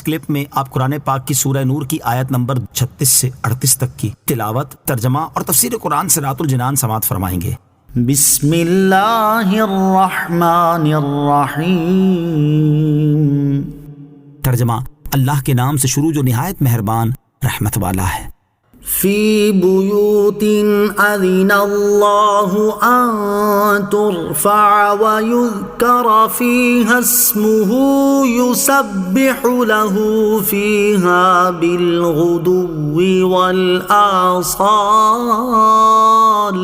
Clip میں آپ قرآن پاک کی سورہ نور کی آیت نمبر 36 سے 38 تک کی تلاوت، ترجمہ اور تفسیر قرآن صراط الجنان سماعت فرمائیں گے۔ بسم اللہ الرحمن الرحیم۔ ترجمہ، اللہ کے نام سے شروع جو نہایت مہربان رحمت والا ہے۔ فی بیوت اذن اللہ ان ترفع ویذکر فیہا اسمہ یسبح لہ فیہا بالغدو والآصال۔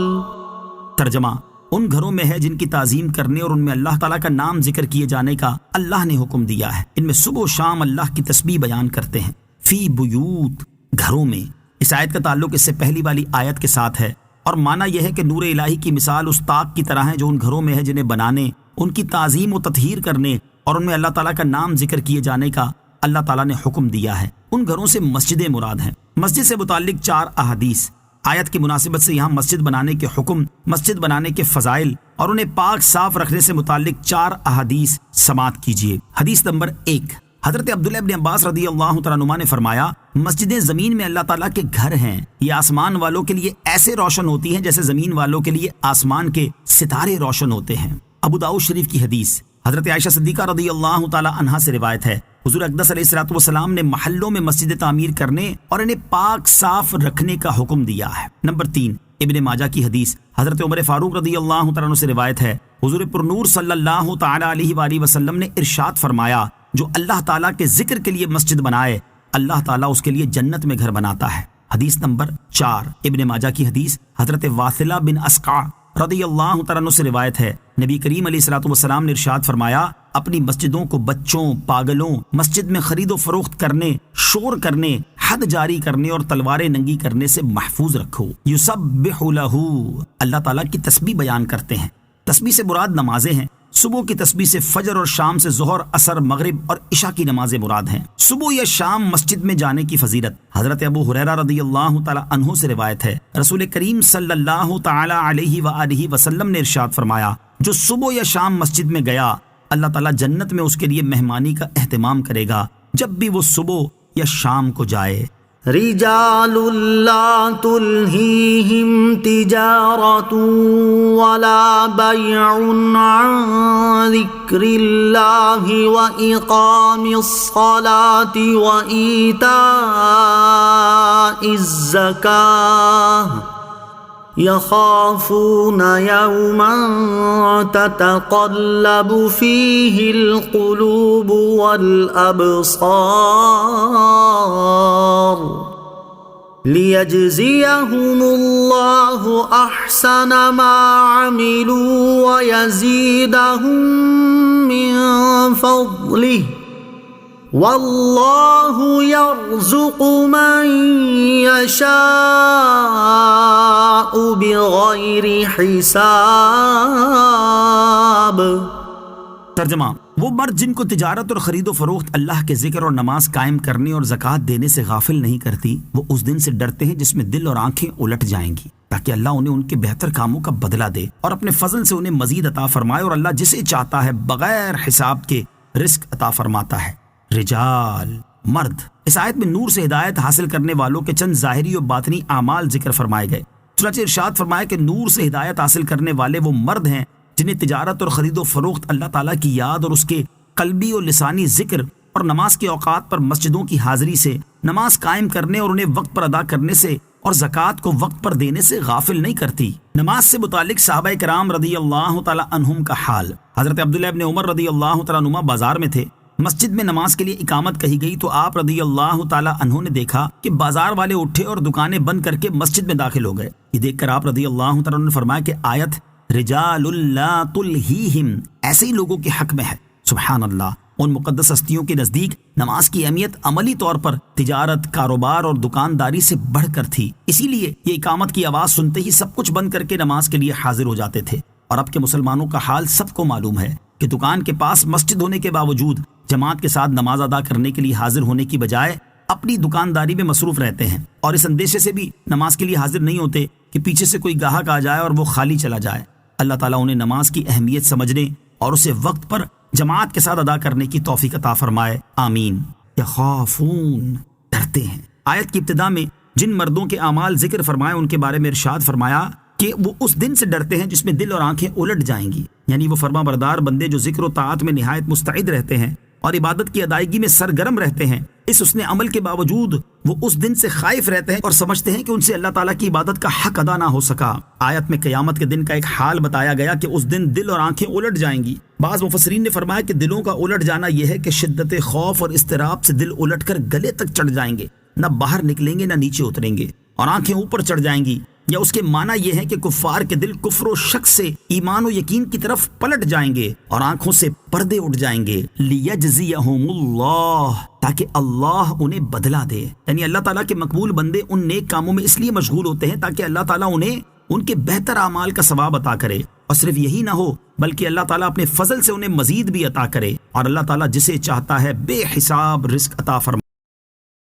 ترجمہ، ان گھروں میں ہے جن کی تعظیم کرنے اور ان میں اللہ تعالیٰ کا نام ذکر کیے جانے کا اللہ نے حکم دیا ہے، ان میں صبح و شام اللہ کی تسبیح بیان کرتے ہیں۔ فی بیوت، گھروں میں۔ اس آیت کا تعلق اس سے پہلی والی آیت کے ساتھ ہے، اور معنی یہ ہے کہ نور الہی کی مثال اس طاق کی طرح ہے جو ان گھروں میں ہے جنہیں بنانے، ان کی تعظیم و تطہیر کرنے اور ان میں اللہ تعالیٰ کا نام ذکر کیے جانے کا اللہ تعالیٰ نے حکم دیا ہے۔ ان گھروں سے مسجدیں مراد ہیں۔ مسجد سے متعلق 4 احادیث آیت کی مناسبت سے یہاں مسجد بنانے کے حکم، مسجد بنانے کے فضائل اور انہیں پاک صاف رکھنے سے متعلق 4 احادیث سماعت کیجیے۔ حدیث نمبر 1، حضرت عبداللہ ابن عباس رضی اللہ تعالیٰ عنہما نے فرمایا، مسجدیں زمین میں اللہ تعالیٰ کے گھر ہیں، یہ آسمان والوں کے لیے ایسے روشن ہوتی ہیں جیسے زمین والوں کے لیے آسمان کے ستارے روشن ہوتے ہیں۔ ابو داؤد شریف کی حدیث، حضرت عائشہ صدیقہ رضی اللہ تعالیٰ عنہا سے روایت ہے، حضور اقدس علیہ الصلوۃ والسلام نے محلوں میں مسجد تعمیر کرنے اور انہیں پاک صاف رکھنے کا حکم دیا ہے۔ نمبر 3، ابن ماجہ کی حدیث، حضرت عمر فاروق رضی اللہ تعالیٰ عنہ سے روایت ہے، حضور پر نور صلی اللہ تعالیٰ علیہ وآلہ وسلم نے ارشاد فرمایا، جو اللہ تعالیٰ کے ذکر کے لیے مسجد بنائے اللہ تعالیٰ اس کے لیے جنت میں گھر بناتا ہے۔ حدیث نمبر 4، ابن ماجہ کی حدیث، حضرت واثلہ بن اسقع رضی اللہ تعالیٰ عنہ سے روایت ہے، نبی کریم علیہ الصلوۃ والسلام نے ارشاد فرمایا، اپنی مسجدوں کو بچوں، پاگلوں، مسجد میں خرید و فروخت کرنے، شور کرنے، حد جاری کرنے اور تلواریں ننگی کرنے سے محفوظ رکھو۔ یسبح لہ، اللہ تعالیٰ کی تسبیح بیان کرتے ہیں۔ تسبیح سے مراد نمازیں ہیں۔ صبح کی تسبیح سے فجر اور شام سے ظہر، عصر، مغرب اور عشاء کی نمازیں مراد ہیں۔ صبح یا شام مسجد میں جانے کی فضیلت، حضرت ابو ہریرہ رضی اللہ تعالی عنہ سے روایت ہے، رسول کریم صلی اللہ تعالی علیہ وآلہ وسلم نے ارشاد فرمایا، جو صبح یا شام مسجد میں گیا اللہ تعالیٰ جنت میں اس کے لیے مہمانی کا اہتمام کرے گا جب بھی وہ صبح یا شام کو جائے۔ رجال لا تلہیہم تجارت ولا بیع عن ذکر اللہ واقام الصلاة وایتاء الزکاة یخافون یوما تتقلب فیہ القلوب والابصار لیجزیہم اللہ احسن ما عملوا ویزیدہم من فضلہ واللہ یرزق من یشاء بغیر حساب۔ ترجمہ، وہ مرد جن کو تجارت اور خرید و فروخت اللہ کے ذکر اور نماز قائم کرنے اور زکوٰۃ دینے سے غافل نہیں کرتی، وہ اس دن سے ڈرتے ہیں جس میں دل اور آنکھیں الٹ جائیں گی، تاکہ اللہ انہیں ان کے بہتر کاموں کا بدلہ دے اور اپنے فضل سے انہیں مزید عطا فرمائے، اور اللہ جسے چاہتا ہے بغیر حساب کے رزق عطا فرماتا ہے۔ رجال، مرد۔ اس آیت میں نور سے ہدایت حاصل کرنے والوں کے چند ظاہری اور باطنی اعمال ذکر فرمائے گئے۔ چنانچہ ارشاد فرمایا کہ نور سے ہدایت حاصل کرنے والے وہ مرد ہیں جنہیں تجارت اور خرید و فروخت اللہ تعالیٰ کی یاد اور اس کے قلبی اور لسانی ذکر اور نماز کے اوقات پر مسجدوں کی حاضری سے، نماز قائم کرنے اور انہیں وقت پر ادا کرنے سے اور زکوٰۃ کو وقت پر دینے سے غافل نہیں کرتی۔ نماز سے متعلق صحابہ کرام رضی اللہ تعالیٰ عنہم کا حال، حضرت عبداللہ ابن عمر رضی اللہ تعالیٰ عنہما بازار میں تھے، مسجد میں نماز کے لیے اقامت کہی گئی تو آپ رضی اللہ تعالیٰ عنہ نے دیکھا کہ بازار والے اٹھے اور دکانیں بند کر کے مسجد میں داخل ہو گئے۔ یہ دیکھ کر آپ رضی اللہ تعالیٰ عنہ نے فرمایا کہ آیت رجال لا تلہیہم ایسے ہی لوگوں کے حق میں ہے۔ سبحان اللہ، ان مقدس ہستیوں کے نزدیک نماز کی اہمیت عملی طور پر تجارت، کاروبار اور دکانداری سے بڑھ کر تھی، اسی لیے یہ اقامت کی آواز سنتے ہی سب کچھ بند کر کے نماز کے لیے حاضر ہو جاتے تھے۔ اور اب کے مسلمانوں کا حال سب کو معلوم ہے کہ دکان کے پاس مسجد ہونے کے باوجود جماعت کے ساتھ نماز ادا کرنے کے لیے حاضر ہونے کی بجائے اپنی دکانداری میں مصروف رہتے ہیں، اور اس اندیشے سے بھی نماز کے لیے حاضر نہیں ہوتے کہ پیچھے سے کوئی گاہک آ جائے اور وہ خالی چلا جائے۔ اللہ تعالیٰ انہیں نماز کی اہمیت سمجھنے اور اسے وقت پر جماعت کے ساتھ ادا کرنے کی توفیق عطا فرمائے، آمین۔ یخافون، ڈرتے ہیں۔ آیت کی ابتدا میں جن مردوں کے اعمال ذکر فرمائے ان کے بارے میں ارشاد فرمایا کہ وہ اس دن سے ڈرتے ہیں جس میں دل اور آنکھیں الٹ جائیں گی، یعنی وہ فرما بردار بندے جو ذکر و طاعت میں نہایت مستعد رہتے ہیں اور عبادت کی ادائیگی میں سرگرم رہتے ہیں، اس حسن عمل کے باوجود وہ اس دن سے خائف رہتے ہیں اور سمجھتے ہیں کہ ان سے اللہ تعالیٰ کی عبادت کا حق ادا نہ ہو سکا۔ آیت میں قیامت کے دن کا ایک حال بتایا گیا کہ اس دن دل اور آنکھیں الٹ جائیں گی۔ بعض مفسرین نے فرمایا کہ دلوں کا الٹ جانا یہ ہے کہ شدت خوف اور اضطراب سے دل الٹ کر گلے تک چڑھ جائیں گے، نہ باہر نکلیں گے نہ نیچے اتریں گے، اور آنکھیں اوپر چڑھ جائیں گی، یا اس کے معنی یہ ہے کہ کفار کے دل کفر و شک سے ایمان و یقین کی طرف پلٹ جائیں گے اور آنکھوں سے پردے اٹھ جائیں گے۔ لیجزیہم اللہ، تاکہ اللہ انہیں بدلہ دے، یعنی اللہ تعالیٰ کے مقبول بندے ان نیک کاموں میں اس لیے مشغول ہوتے ہیں تاکہ اللہ تعالیٰ انہیں ان کے بہتر اعمال کا ثواب عطا کرے، اور صرف یہی نہ ہو بلکہ اللہ تعالیٰ اپنے فضل سے انہیں مزید بھی عطا کرے، اور اللہ تعالیٰ جسے چاہتا ہے بے حساب رزق عطا فرما